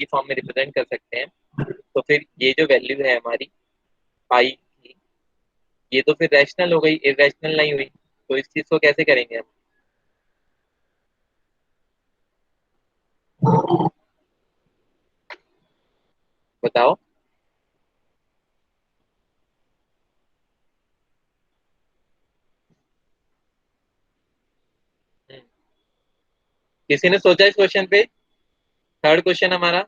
की फॉर्म में रिप्रेजेंट कर सकते हैं, तो फिर ये जो वैल्यू है हमारी पाई की, ये तो फिर रैशनल हो गई, इरेशनल नहीं हुई। तो इस चीज को कैसे करेंगे हम, बताओ। हम्म, किसी ने सोचा इस क्वेश्चन पे? थर्ड क्वेश्चन हमारा।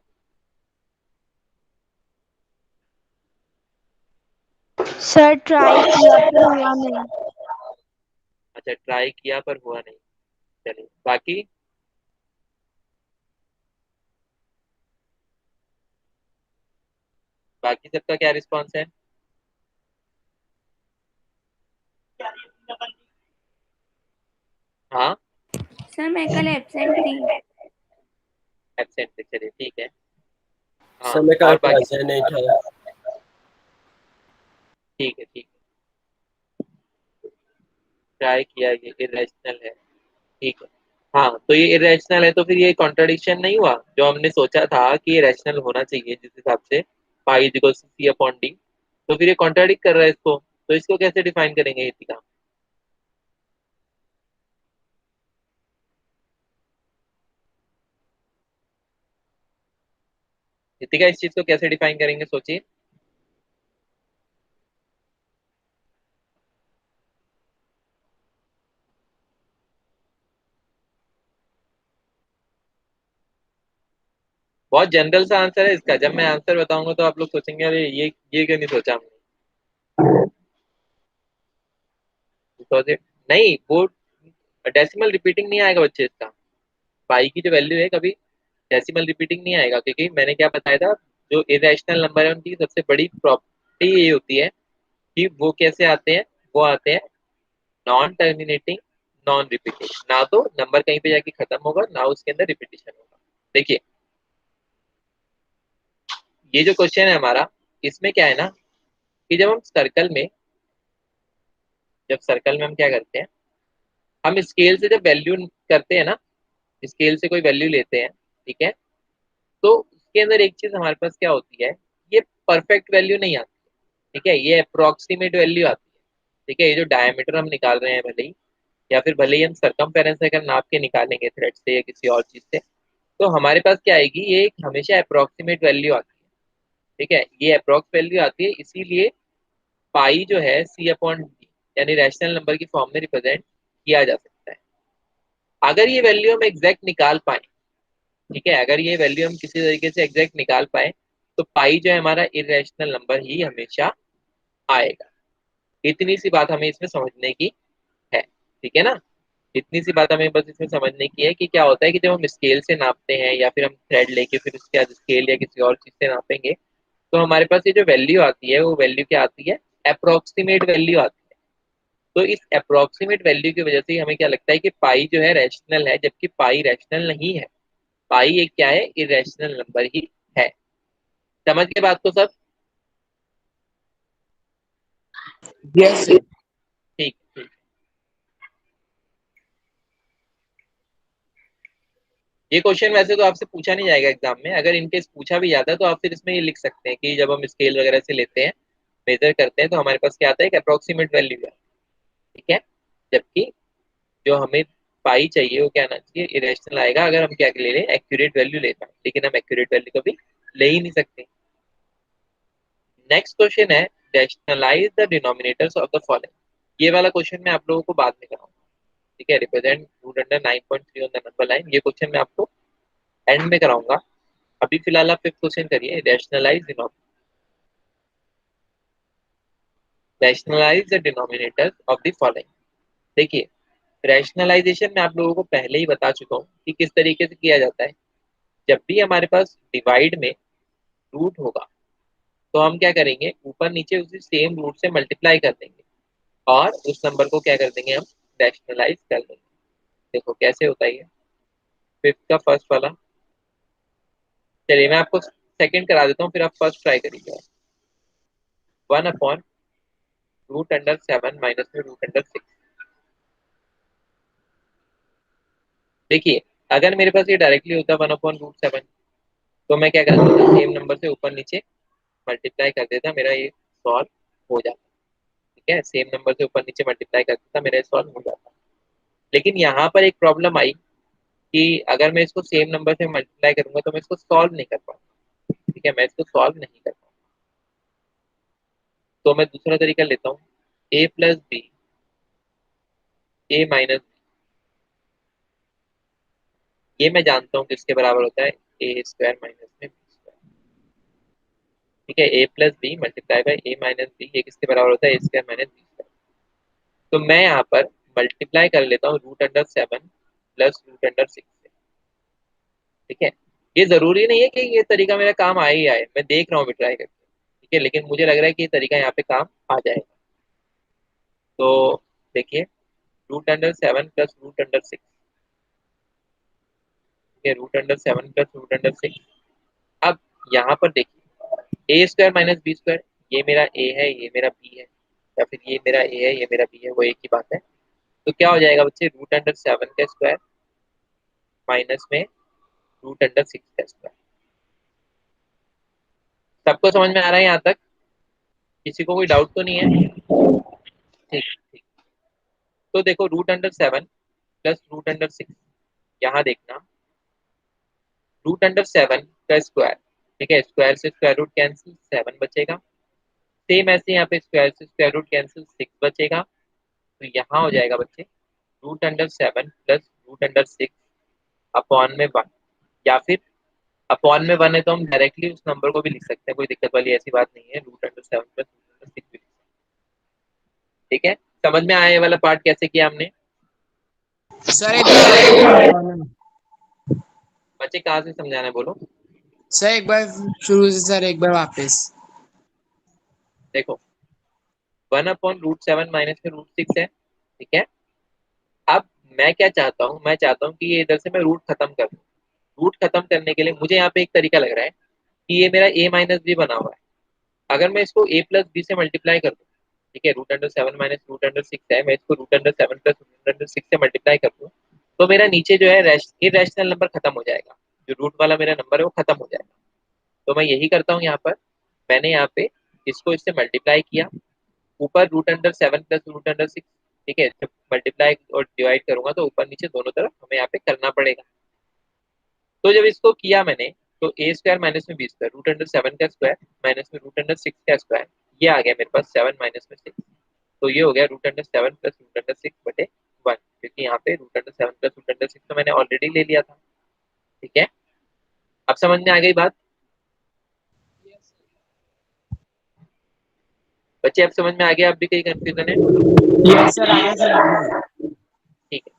सर ट्राई किया पर हुआ नहीं। अच्छा, ट्राई किया पर हुआ नहीं। चलिए बाकी। बाकी सबका क्या रिस्पॉन्स है? हाँ, सर मैं कल एब्सेंट थी। एब्सेंट थे, चलिए ठीक है। हाँ, समय का और बाकी क्लास है नहीं था। ठीक है, ठीक है। ट्राई किया, ये इरेशनल है, ठीक है। हाँ, तो ये इरेशनल है तो फिर ये कॉन्ट्रडिक्शन नहीं हुआ, जो हमने सोचा था कि ये रैशनल होना चाहिए जिस हिसाब से pi equal C upon D, तो फिर ये कॉन्ट्रडिक्ट कर रहा है इसको। तो इसको कैसे डिफाइन करेंगे इतिका? इतिका इस चीज को कैसे डिफाइन करेंगे, सोचिए। बहुत जनरल सा आंसर है इसका, जब मैं आंसर बताऊंगा तो आप लोग सोचेंगे अरे ये क्यों नहीं सोचा हमने। Because नहीं, वो डेसिमल रिपीटिंग नहीं आएगा बच्चे इसका। पाई की जो वैल्यू है कभी डेसिमल रिपीटिंग नहीं आएगा, क्योंकि मैंने क्या बताया था, जो इरेशनल नंबर है उनकी सबसे बड़ी प्रॉपर्टी ये होती है कि वो कैसे आते हैं, वो आते हैं नॉन टर्मिनेटिंग, नॉन रिपीटिंग, ना तो नंबर कहीं पे जाके खत्म होगा ना उसके अंदर रिपीटिशन होगा। देखिए, ये जो क्वेश्चन है हमारा, इसमें क्या है ना, कि जब सर्कल में हम क्या करते हैं, हम स्केल से जब वैल्यू करते हैं ना, स्केल से कोई वैल्यू लेते हैं, ठीक है, तो उसके अंदर एक चीज हमारे पास क्या होती है, ये परफेक्ट वैल्यू नहीं आती, ठीक है, ये अप्रोक्सीमेट वैल्यू आती है। ठीक है, ये जो डायमीटर हम निकाल रहे हैं भले ही, या फिर भले ही हम सरकमफेरेंस अगर नाप के निकालेंगे थ्रेड से या किसी और चीज से, तो हमारे पास क्या आएगी, ये एक हमेशा अप्रोक्सीमेट वैल्यू आती है। ठीक है, ये अप्रोक्स वैल्यू आती है, इसीलिए पाई जो है सी अपॉन डी, यानी रैशनल नंबर की फॉर्म में रिप्रेजेंट किया जा सकता है। अगर ये वैल्यू हम एग्जैक्ट निकाल पाए, ठीक है, अगर ये वैल्यू हम किसी तरीके से एग्जैक्ट निकाल पाए, तो पाई जो है हमारा इरेशनल नंबर ही हमेशा आएगा। इतनी सी बात हमें इसमें समझने की है, ठीक है ना। इतनी सी बात हमें बस इसमें समझने की है कि क्या होता है कि जब हम स्केल से नापते हैं या फिर हम थ्रेड लेके फिर उसके बाद स्केल या किसी और चीज से नापेंगे, तो हमारे पास ये जो वैल्यू आती है वो वैल्यू क्या आती है, अप्रोक्सीमेट वैल्यू आती है। तो इस अप्रोक्सीमेट वैल्यू की वजह से हमें क्या लगता है कि पाई जो है रैशनल है, जबकि पाई रैशनल नहीं है। पाई एक क्या है, इरेशनल नंबर ही है। समझ के बात को सब? यस। ठीक ठीक। ये क्वेश्चन वैसे तो आपसे पूछा नहीं जाएगा एग्जाम में, अगर इनकेस पूछा भी जाता है तो आप फिर इसमें ये लिख सकते हैं कि जब हम स्केल वगैरह से लेते हैं, मेजर करते हैं, तो हमारे पास क्या आता है, एक अप्रोक्सीमेट वैल्यू है। ठीक है, जबकि जो हमें पाई चाहिए वो क्या आना चाहिए, इरेशनल आएगा, अगर हम क्या ले लें, एक्यूरेट वैल्यू लेते हैं, लेकिन हम एक्यूरेट वैल्यू कभी ले ही नहीं सकते। नेक्स्ट क्वेश्चन है, rationalise the denominators of the following. ये वाला क्वेश्चन मैं आप लोगों को बाद में कराऊंगा। ठीक है, represent root under 9.3 on the number line, ये क्वेश्चन मैं आपको एंड में कराऊंगा। अभी फिलहाल आप फिफ्थ क्वेश्चन करिए, rationalise the denominators of the following. देखिए, रैशनलाइजेशन मैं आप लोगों को पहले ही बता चुका हूँ कि किस तरीके से किया जाता है। जब भी हमारे पास डिवाइड में रूट होगा, तो हम क्या करेंगे, ऊपर नीचे उसी सेम रूट से मल्टीप्लाई कर देंगे और उस नंबर को क्या कर देंगे, हम रैशनलाइज कर देंगे। देखो कैसे होता है ये, फिफ्थ का फर्स्ट वाला। चलिए मैं आपको सेकंड करा देता हूँ, फिर आप फर्स्ट ट्राई करिएगा। 1/√7 माइनस में √6। देखिए, अगर मेरे पास ये डायरेक्टली होता 1/√7, तो मैं क्या करता था, सेम नंबर से ऊपर नीचे मल्टीप्लाई कर देता, मेरा ये सॉल्व हो जाता। ठीक है, सेम नंबर से ऊपर नीचे मल्टीप्लाई कर देता, मेरा ये सॉल्व हो जाता। लेकिन यहाँ पर एक प्रॉब्लम आई कि अगर मैं इसको सेम नंबर से मल्टीप्लाई करूंगा तो मैं इसको सॉल्व नहीं कर पाऊंगा। ठीक है, मैं इसको सॉल्व नहीं कर पाऊंगा। तो मैं दूसरा तरीका लेता हूँ, A plus B, A minus, ये मैं जानता हूँ किसके बराबर होता है, ए स्क्वायर माइनस में बी स्क्वायर। ठीक है, A plus B multiply by A minus B, ये किसके बराबर होता है, A square minus B square. तो मैं यहाँ पर मल्टीप्लाई कर लेता हूँ root under 7 plus root under 6 से। ठीक है, ये जरूरी नहीं है कि ये तरीका मेरा काम आए ही आए, मैं देख रहा हूँ ट्राई करके। ठीक है, लेकिन मुझे लग रहा है कि ये तरीका यहाँ पे काम आ जाएगा। तो देखिए, root under 7 plus root under 6। ठीक है, root under 7 plus root under 6। अब यहाँ पर देखिए, A square minus B square, ये मेरा ए है, ये मेरा बी है, या फिर ये मेरा ए है, ये मेरा बी है, वो एक ही बात है। तो क्या हो जाएगा बच्चे, रूट अंडर 7 का स्क्वायर माइनस में रूट अंडर 6 का स्क्वायर। सबको समझ में आ रहा है यहाँ तक? किसी को कोई डाउट तो नहीं है? ठीक ठीक। तो देखो, root under 7 plus root under 6, यहाँ देखना, रूट अंडर 7 का स्क्वायर। ठीक है, स्क्वायर से स्क्वायर रूट कैंसिल, 7 बचेगा। सेम ऐसे यहाँ पे स्क्वायर से स्क्वायर रूट कैंसिल, 6 बचेगा। तो यहाँ हो जाएगा बच्चे, root under 7 plus root under 6 upon में 1, या फिर अपॉन में 1 है तो हम डायरेक्टली उस नंबर को भी लिख सकते हैं, कोई दिक्कत वाली ऐसी बात नहीं है, root under 7 plus root under 6 भी। ठीक है, समझ में आया ये वाला पार्ट कैसे किया हमने? सर एक बार वापस समझाना। बच्चे कहाँ से समझाना है, बोलो। सर एक बार शुरू से, सर एक बार वापस। देखो, 1/√7 माइनस में √6 है। ठीक है, अब मैं क्या चाहता हूँ, मैं चाहता हूँ कि ये इधर से मैं रूट खत्म कर दूँ। रूट खत्म करने के लिए मुझे यहाँ पे एक तरीका लग रहा है कि ये मेरा ए माइनस बी बना हुआ है, अगर मैं इसको ए प्लस बी से मल्टीप्लाई कर दूँ। ठीक है, root under 7 minus root under 6 है, मैं इसको root under 7 plus root under 6 से मल्टीप्लाई कर दूँ, तो मेरा नीचे जो है इरेशनल नंबर खत्म हो जाएगा, जो रूट वाला मेरा नंबर है वो खत्म हो जाएगा। तो मैं यही करता हूँ यहाँ पर, मैंने यहाँ पे इसको इससे मल्टीप्लाई किया, ऊपर root under 7 plus root under 6। ठीक है, जब मल्टीप्लाई और डिवाइड करूंगा तो ऊपर नीचे दोनों तरफ हमें यहाँ पे करना पड़ेगा। तो जब इसको किया मैंने, तो ए स्क्वायर माइनस में बी स्क्वायर, रूट अंडर 7 का स्क्वायर माइनस में रूट अंडर 6 का स्क्वायर, ये आ गया मेरे पास 7 माइनस में 6। तो ये हो गया root under 7 plus root under 6 बटे 1, क्योंकि यहाँ पे root under 7 plus root under 6 तो मैंने ऑलरेडी ले लिया था। ठीक है, अब समझ में आ गई बात? बच्चे अब समझ में आ गया, अब भी कहीं कंफ्यूजन है? यस सर, आगे समझ में। ठीक है,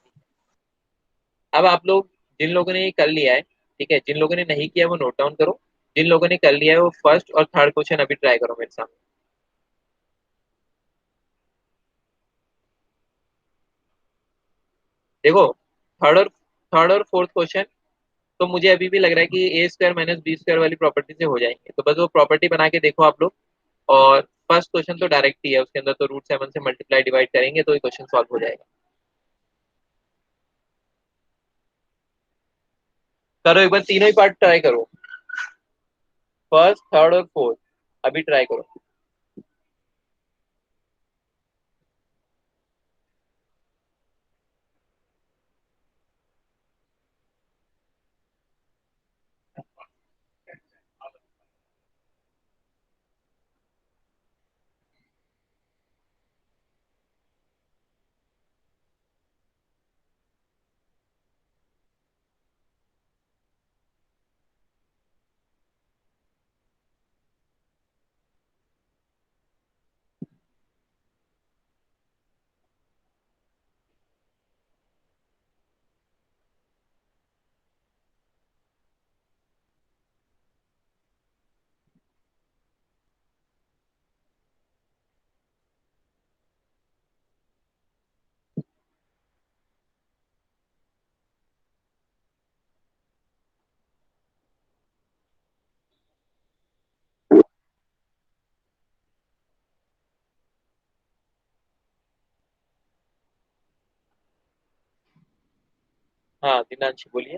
अब आप लोग, जिन लोगों ने ये कर लिया है, ठीक है, जिन लोगों ने नहीं किया वो नोट डाउन करो, जिन लोगों ने कर लिया है वो फर्स्ट और थर्ड क्वेश्चन अभी ट्राई करो मेरे सामने। देखो, थर्ड और फोर्थ क्वेश्चन तो मुझे अभी भी लग रहा है कि ए स्क्वायर माइनस बी स्क्वायर वाली प्रॉपर्टी से हो जाएंगे, तो बस वो प्रॉपर्टी बना के देखो आप लोग। और फर्स्ट क्वेश्चन तो डायरेक्ट ही है, उसके अंदर तो √7 से मल्टीप्लाई डिवाइड करेंगे तो ये क्वेश्चन सॉल्व हो जाएगा। करो एक बार, तीनों ही पार्ट ट्राई करो, फर्स्ट थर्ड और फोर्थ, अभी ट्राई करो। हाँ, दिनांश बोलिए।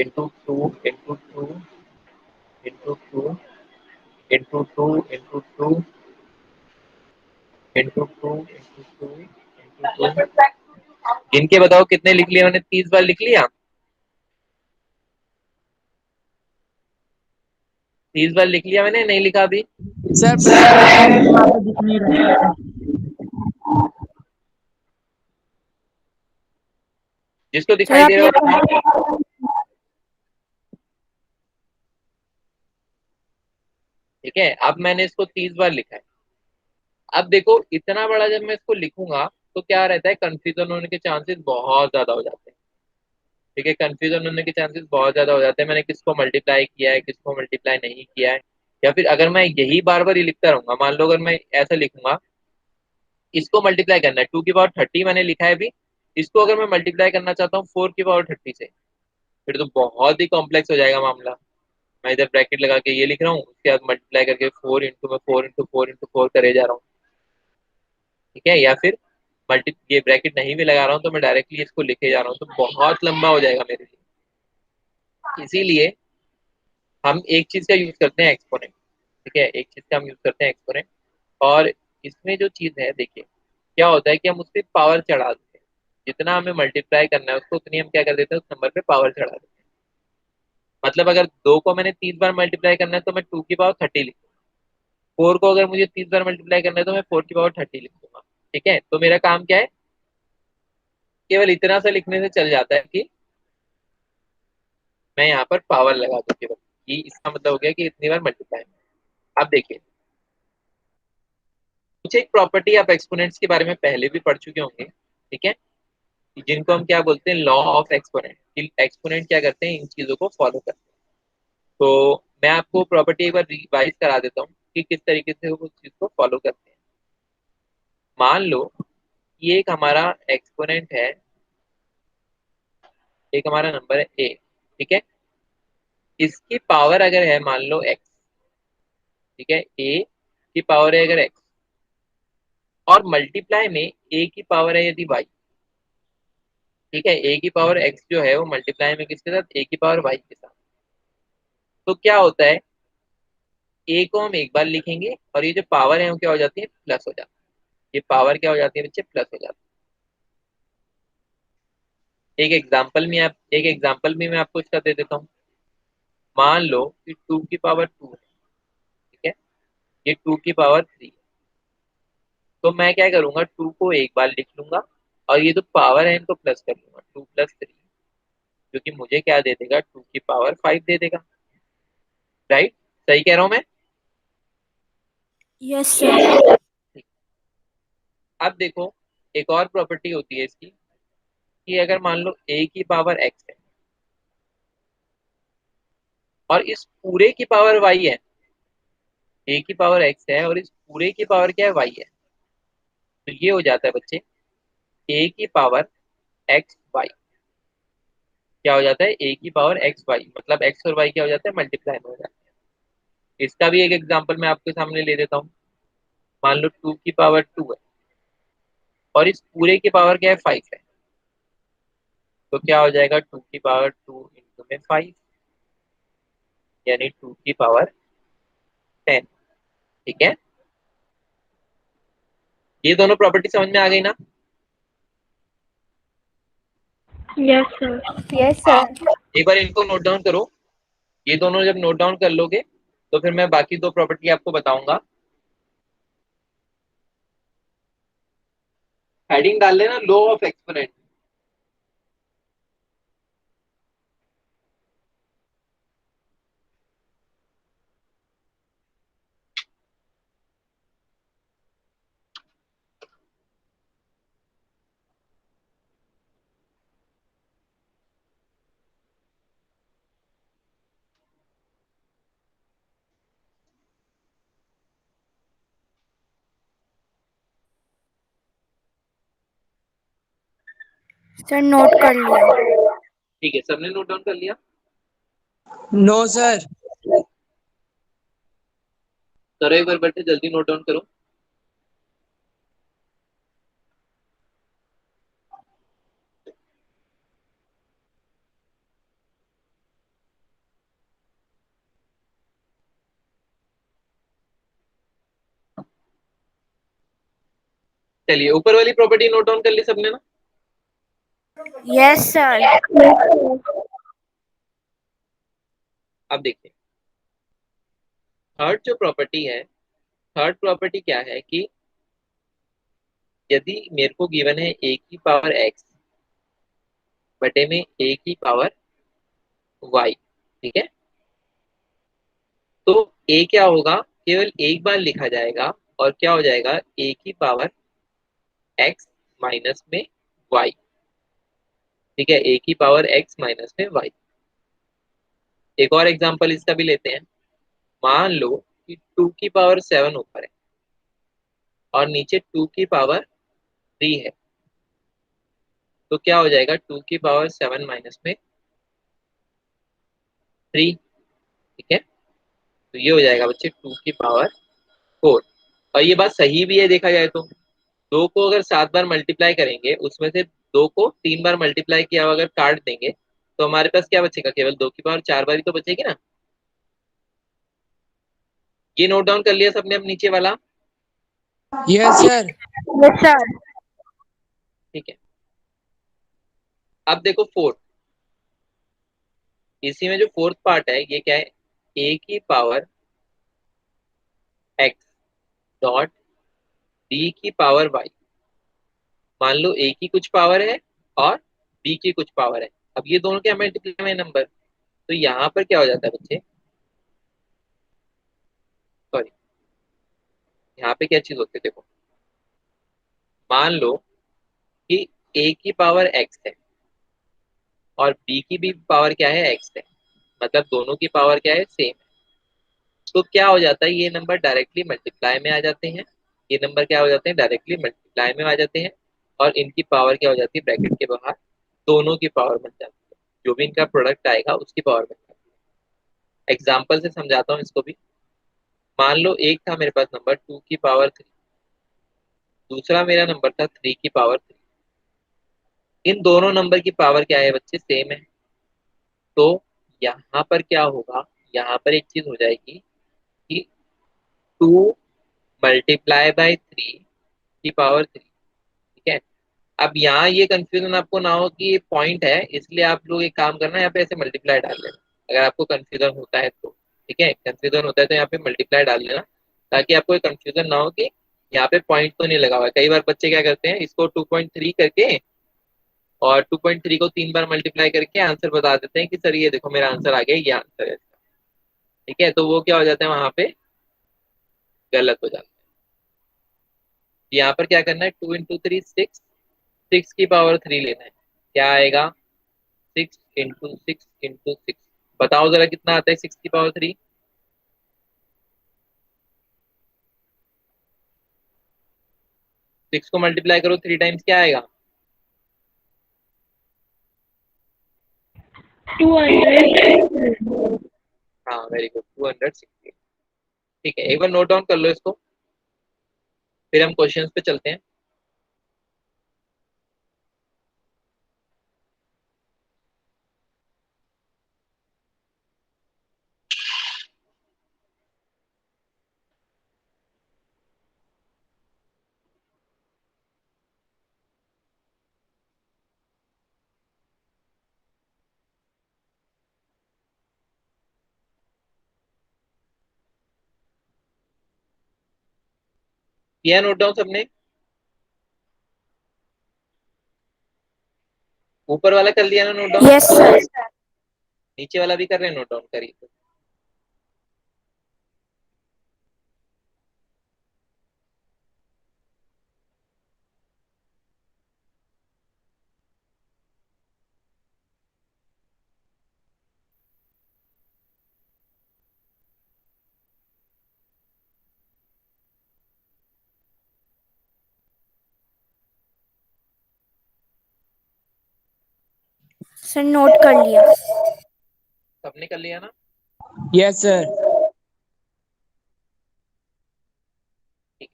Into two into two into two into two into two into two into two into two. गिन के बताओ कितने लिख लिया मैंने? 30 बार लिख लिया? 30 बार लिख लिया मैंने, नहीं लिखा अभी? सर ब्रैकेट वहाँ पे दिख नहीं रहा। जिसको सर दिखाई दे आपने रहा हो। ठीक है, अब मैंने इसको 30 बार लिखा है। अब देखो इतना बड़ा जब मैं इसको लिखूंगा तो क्या रहता है, कंफ्यूजन होने के चांसेस बहुत ज्यादा हो जाते हैं। ठीक है, कंफ्यूजन होने के चांसेस बहुत ज्यादा हो जाते हैं, मैंने किसको मल्टीप्लाई किया है किसको मल्टीप्लाई नहीं किया है। या फिर अगर मैं यही बार बार ही लिखता रहूंगा, मान लो अगर मैं ऐसा लिखूंगा, इसको मल्टीप्लाई करना है 2 की पावर 30 मैंने लिखा है अभी, इसको अगर मैं मल्टीप्लाई करना चाहता हूँ 4 की पावर 30 से, फिर तो बहुत ही कॉम्प्लेक्स हो जाएगा मामला। मैं इधर ब्रैकेट लगा के ये लिख रहा हूँ, उसके बाद मल्टीप्लाई करके 4 इंटू 4 करे जा रहा हूँ। ठीक है, या फिर मल्टी ये ब्रैकेट नहीं भी लगा रहा हूँ तो मैं डायरेक्टली इसको लिखे जा रहा हूँ, तो बहुत लंबा हो जाएगा मेरे लिए। इसीलिए हम एक चीज का यूज करते हैं, एक्सपोनेंट। ठीक है, एक चीज का हम यूज करते हैं एक्सपोनेंट। और इसमें जो चीज है देखिए, क्या होता है कि हम उससे पावर चढ़ा देते हैं। जितना हमें मल्टीप्लाई करना है उसको उतनी हम क्या कर देते हैं, उस नंबर पे पावर चढ़ा देते हैं। मतलब अगर 2 को मैंने 30 बार मल्टीप्लाई करना है तो मैं 2 की पावर 30 लिखूंगा। 4 को अगर मुझे 30 बार मल्टीप्लाई करना है तो मैं 4 की पावर 30 लिखूंगा। ठीक है, तो मेरा काम क्या है, केवल इतना सा लिखने से चल जाता है कि मैं यहाँ पर पावर लगा दूं केवल, कि इसका मतलब हो गया कि इतनी बार मल्टीप्लाई। अब देखिए, कुछ एक प्रॉपर्टी आप एक्सपोनेंट्स के बारे में पहले भी पढ़ चुके होंगे। ठीक है, जिनको हम क्या बोलते हैं, लॉ ऑफ एक्सपोनेंट। एक्सपोनेंट क्या करते हैं, इन चीजों को फॉलो करते हैं। तो मैं आपको प्रॉपर्टी एक बार रिवाइज करा देता हूँ कि किस तरीके से वो उस चीज को फॉलो करते हैं। मान लो ये एक हमारा एक्सपोनेंट है, एक हमारा नंबर है ए। ठीक है, इसकी पावर अगर है मान लो एक्स। ठीक है, ए की पावर है अगर एक्स, और मल्टीप्लाई में ए की पावर है यदि वाई। ठीक है, ए की पावर एक्स जो है वो मल्टीप्लाई में किसके साथ, ए की पावर वाई के साथ। तो क्या होता है, ए को हम एक बार लिखेंगे और ये जो पावर है वो क्या हो जाती है, प्लस हो जाती है। ये पावर क्या हो जाती है बच्चे, प्लस हो जाती है। एक एग्जाम्पल भी मैं आपको इसका दे देता हूँ। मान लो कि 2 की पावर 2 है। ठीक है, ये 2 की पावर 3। तो मैं क्या करूंगा, 2 को एक बार लिख लूंगा और ये जो पावर है इनको प्लस कर लूंगा, 2 + 3, जो कि मुझे क्या दे देगा, 2 की पावर 5 दे देगा। राइट, सही कह रहा हूं मैं? Yes sir. ठीक। अब देखो, एक और प्रॉपर्टी होती है इसकी, कि अगर मान लो ए की पावर एक्स है और इस पूरे की पावर वाई है। ए की पावर एक्स है और इस पूरे की पावर क्या है, वाई है। तो ये हो जाता है बच्चे, ए की पावर एक्स वाई। क्या हो जाता है, ए की पावर एक्स वाई, मतलब एक्स और वाई क्या हो जाता है, मल्टीप्लाई में हो जाता है। इसका भी एक एग्जांपल मैं आपके सामने ले देता हूँ। मान लो 2 की पावर 2 है और इस पूरे की पावर क्या है, 5 है। तो क्या हो जाएगा, 2 की पावर 2 इंटू में 5, यानी 2 की पावर 10। ठीक है, ये दोनों प्रॉपर्टी समझ में आ गई ना? Yes sir. यस हाँ, सर। एक बार इनको नोट डाउन करो। ये दोनों जब नोट डाउन कर लोगे तो फिर मैं बाकी 2 प्रॉपर्टी आपको बताऊंगा। हेडिंग डाल लेना, law of exponent. Sir note कर लिया। ठीक है, सबने नोट डाउन कर लिया? No sir. करो एक बार बैठे, जल्दी नोट डाउन करो। चलिए ऊपर वाली प्रॉपर्टी नोट डाउन कर ली सबने ना? Yes sir. अब देखिए थर्ड जो प्रॉपर्टी है, थर्ड प्रॉपर्टी क्या है कि यदि मेरे को गिवन है ए की पावर एक्स बटे में ए की पावर वाई, ठीक है, तो ए क्या होगा, केवल एक बार लिखा जाएगा और क्या हो जाएगा, ए की पावर एक्स माइनस में वाई। ठीक है, ए की पावर एक्स माइनस में वाई। एक और एग्जांपल इसका भी लेते हैं। मान लो कि 2 की पावर 7 ऊपर है और नीचे 2 की पावर 3 है, तो क्या हो जाएगा, 2 की पावर 7 माइनस में 3। ठीक है, तो ये हो जाएगा बच्चे 2 की पावर 4। और ये बात सही भी है देखा जाए तो, दो को अगर 7 बार मल्टीप्लाई करेंगे उसमें से दो को 3 बार मल्टीप्लाई किया हुआ अगर काट देंगे तो हमारे पास क्या बचेगा, केवल 2 की पावर 4 बार ही तो बचेगी ना। ये नोट डाउन कर लिया सबने अब नीचे वाला? Yes sir. Yes sir. ठीक है, अब देखो फोर्थ, इसी में जो फोर्थ पार्ट है ये क्या है, ए की पावर एक्स डॉट बी की पावर वाई। मान लो ए की कुछ पावर है और बी की कुछ पावर है, अब ये दोनों क्या मल्टीप्लाई में नंबर, तो यहाँ पर क्या हो जाता है बच्चे, सॉरी, यहाँ पे क्या चीज होती है देखो, मान लो कि ए की पावर एक्स है और बी की भी पावर क्या है, एक्स है, मतलब दोनों की पावर क्या है, सेम है। तो क्या हो जाता है, ये नंबर डायरेक्टली मल्टीप्लाई में आ जाते हैं, ये नंबर क्या हो जाते हैं, डायरेक्टली मल्टीप्लाई में आ जाते हैं, और इनकी पावर क्या हो जाती है, ब्रैकेट के बाहर दोनों की पावर बन जाती है, जो भी इनका प्रोडक्ट आएगा उसकी पावर बन जाती है। एग्जाम्पल से समझाता हूँ इसको भी। मान लो एक था मेरे पास नंबर 2 की पावर 3, दूसरा मेरा नंबर था 3 की पावर 3। इन दोनों नंबर की पावर क्या है बच्चे, सेम है। तो यहाँ पर क्या होगा, यहाँ पर एक चीज हो जाएगी कि 2 × 3 की पावर 3। ठीक है, अब यहाँ ये कंफ्यूजन आपको ना हो कि ये पॉइंट है, इसलिए आप लोग एक काम करना, यहाँ पे ऐसे मल्टीप्लाई डाल लेना अगर आपको कंफ्यूजन होता है तो। ठीक है, कंफ्यूजन होता है तो यहाँ पे मल्टीप्लाई डाल लेना, ताकि आपको कंफ्यूजन ना हो कि यहाँ पे पॉइंट तो नहीं लगा हुआ है। कई बार बच्चे क्या करते हैं, इसको 2.3 करके और 2.3 को 3 बार मल्टीप्लाई करके आंसर बता देते हैं कि सर ये देखो मेरा आंसर आ गया, ये आंसर है। ठीक है, तो वो क्या हो जाता है, वहां पे गलत हो जाता है। यहाँ पर क्या करना है, 2 × 3 6, 6 की पावर 3 लेना है, क्या आएगा, 6 × 6 × 6। बताओ जरा कितना आता है 6 की पावर 3? 6 को मल्टीप्लाई करो 3 टाइम्स, क्या आएगा, 200। हाँ वेरी गुड, 260। ठीक है, एक बार नोट डाउन कर लो इसको, फिर हम क्वेश्चंस पे चलते हैं। किया नोट डाउन सबने? ऊपर वाला कर लिया ना नोट डाउन? Yes sir. नीचे वाला भी कर रहे हैं, नोट डाउन करिए। सर नोट कर लिया। सबने कर लिया ना? Yes sir. ठीक।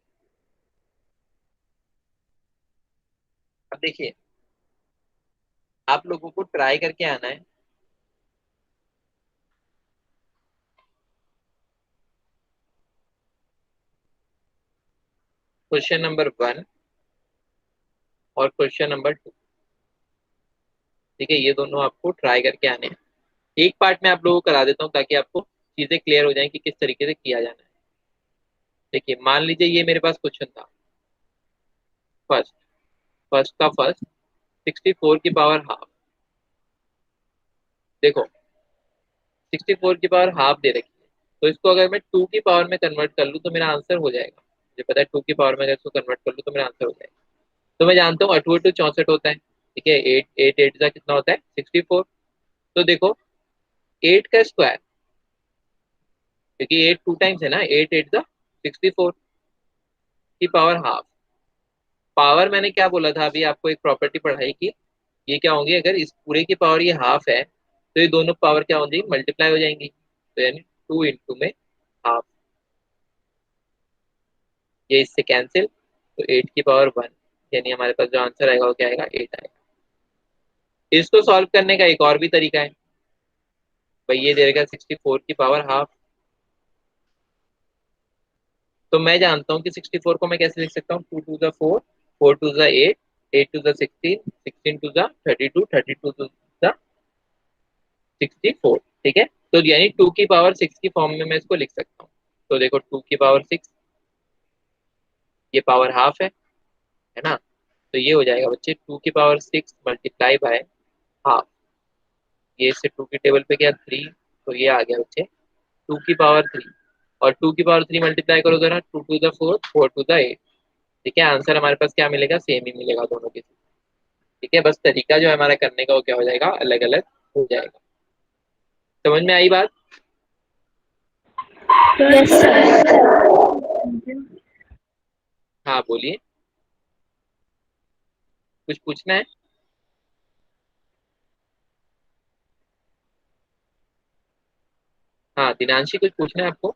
अब देखिए आप लोगों को ट्राई करके आना है। क्वेश्चन नंबर 1, और क्वेश्चन नंबर 2। ठीक है, ये दोनों आपको ट्राई करके आने हैं। एक पार्ट में आप लोगों को करा देता हूँ ताकि आपको चीजें क्लियर हो जाएं कि किस तरीके से किया जाना है। देखिए, मान लीजिए ये मेरे पास क्वेश्चन था। फर्स्ट फर्स्ट का फर्स्ट 64 की पावर हाफ। देखो, 64 की पावर हाफ दे रखी है, तो इसको अगर मैं 2 की पावर में कन्वर्ट कर लूँ तो मेरा आंसर हो जाएगा। मुझे पता है 2 की पावर में अगर इसको कन्वर्ट कर लूँ तो मेरा आंसर हो जाएगा। तो मैं जानता हूँ 8 8 64 होता है। ठीक है, 8 8 का कितना होता है 64। तो देखो 8 का स्क्वायर, क्योंकि 8 टू टाइम्स है ना, 8 8 का 64 की पावर हाफ। पावर मैंने क्या बोला था अभी आपको, एक प्रॉपर्टी पढ़ाई की, ये क्या होंगी, अगर इस पूरे की पावर ये हाफ है तो ये दोनों पावर क्या हो जाएंगी, मल्टीप्लाई हो जाएंगी। तो यानी 2 इंटू में हाफ, ये इससे कैंसिल, तो 8 की पावर 1, यानी हमारे पास जो आंसर आएगा वो क्या आएगा, 8 आएगा। इसको सॉल्व करने का एक और भी तरीका है भाई, ये दे रखा 64 की पावर हाफ। तो मैं जानता हूँ कि 64 को मैं कैसे लिख सकता हूँ, 2 to the 4, 4 to the 8, 8 to the 16, 16 to the 32, 32 to the 64। ठीक है, तो यानी 2 की पावर 6 की फॉर्म में मैं इसको लिख सकता हूँ। तो देखो 2 की पावर 6, ये पावर हाफ है ना। तो ये हो जाएगा बच्चे 2 की पावर 6 मल्टीप्लाई बाय हाफ। ये इससे 2 की टेबल पे गया 3, तो ये आ गया बच्चे 2 की पावर 3। और 2 की पावर 3 मल्टीप्लाई करो जरा, 2 टू द 4, 4 टू द 8। ठीक है, आंसर हमारे पास क्या मिलेगा, सेम ही मिलेगा दोनों के। ठीक है, बस तरीका जो है हमारा करने का वो क्या हो जाएगा, अलग अलग हो जाएगा। समझ में आई बात? Yes sir. हाँ बोलिए, कुछ पूछना है? हाँ दिनांशी, कुछ पूछना है आपको?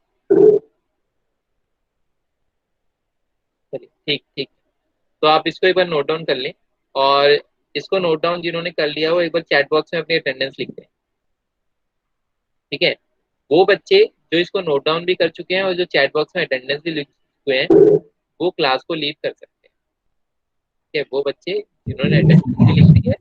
चलिए ठीक ठीक। तो आप इसको एक बार नोट डाउन कर लें, और इसको नोट डाउन जिन्होंने कर लिया वो एक बार चैट बॉक्स में अपनी अटेंडेंस लिख दें। ठीक है, वो बच्चे जो इसको नोट डाउन भी कर चुके हैं और जो चैट बॉक्स में अटेंडेंस भी लिख चुके हैं, वो क्लास को लीव कर सकते हैं। ठीक है, वो बच्चे जिन्होंने अटेंडेंस भी लिख दी है